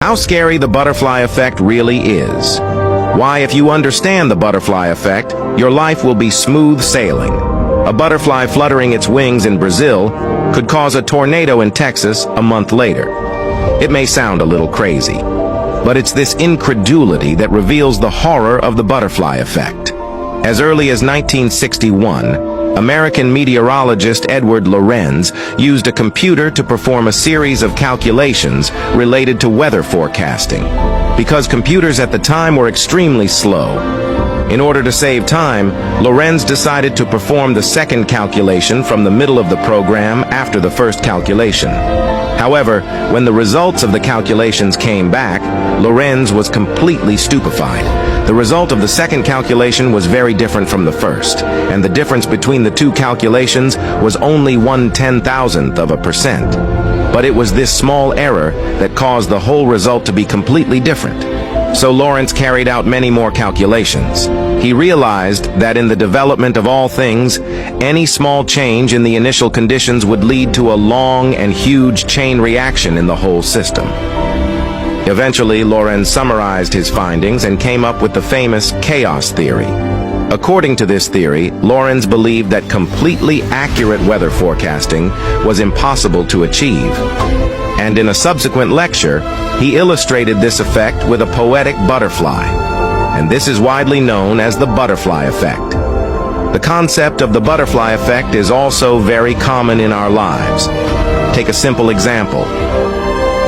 How scary the butterfly effect really is. Why, if you understand the butterfly effect, your life will be smooth sailing. A butterfly fluttering its wings in Brazil could cause a tornado in Texas a month later. It may sound a little crazy, but it's this incredulity that reveals the horror of the butterfly effect. As early as 1961, American meteorologist Edward Lorenz used a computer to perform a series of calculations related to weather forecasting. Because computers at the time were extremely slow, in order to save time, Lorenz decided to perform the second calculation from the middle of the program after the first calculation. However, when the results of the calculations came back, Lorenz was completely stupefied. The result of the second calculation was very different from the first, and the difference between the two calculations was only 1/10,000%. But it was this small error that caused the whole result to be completely different. So Lorenz carried out many more calculations. He realized that in the development of all things, any small change in the initial conditions would lead to a long and huge chain reaction in the whole system. Eventually, Lorenz summarized his findings and came up with the famous chaos theory. According to this theory, Lorenz believed that completely accurate weather forecasting was impossible to achieve. And in a subsequent lecture, he illustrated this effect with a poetic butterfly. And this is widely known as the butterfly effect. The concept of the butterfly effect is also very common in our lives. Take a simple example.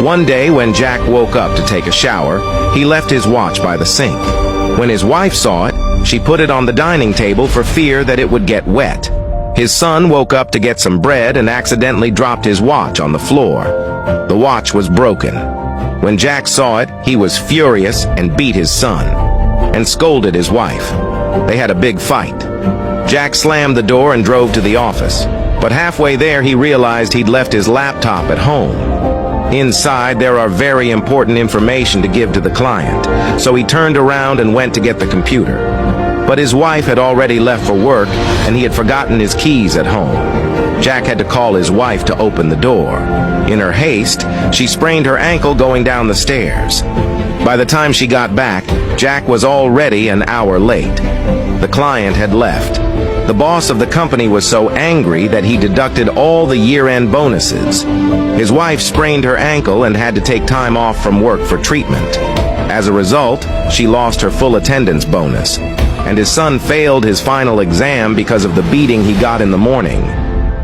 One day when Jack woke up to take a shower, he left his watch by the sink. When his wife saw it, she put it on the dining table for fear that it would get wet. His son woke up to get some bread and accidentally dropped his watch on the floor. The watch was broken. When Jack saw it, he was furious and beat his son and scolded his wife. They had a big fight. Jack slammed the door and drove to the office, but halfway there he realized he'd left his laptop at home. Inside, there are very important information to give to the client, so he turned around and went to get the computer. But his wife had already left for work, and he had forgotten his keys at home. Jack had to call his wife to open the door. In her haste, she sprained her ankle going down the stairs. By the time she got back, Jack was already an hour late. The client had left. The boss of the company was so angry that he deducted all the year-end bonuses. His wife sprained her ankle and had to take time off from work for treatment. As a result, she lost her full attendance bonus, and his son failed his final exam because of the beating he got in the morning.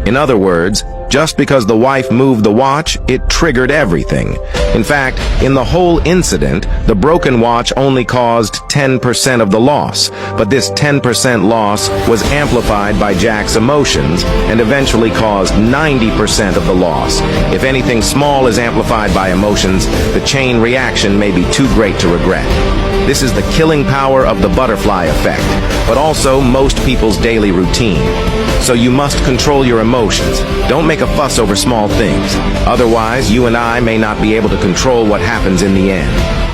In other words, just because the wife moved the watch, it triggered everything. In fact, in the whole incident, the broken watch only caused 10% of the loss, but this 10% loss was amplified by Jack's emotions and eventually caused 90% of the loss. If anything small is amplified by emotions, the chain reaction may be too great to regret. This is the killing power of the butterfly effect, but also most people's daily routine. So you must control your emotions. Don't make a fuss over small things. Otherwise, you and I may not be able to control what happens in the end.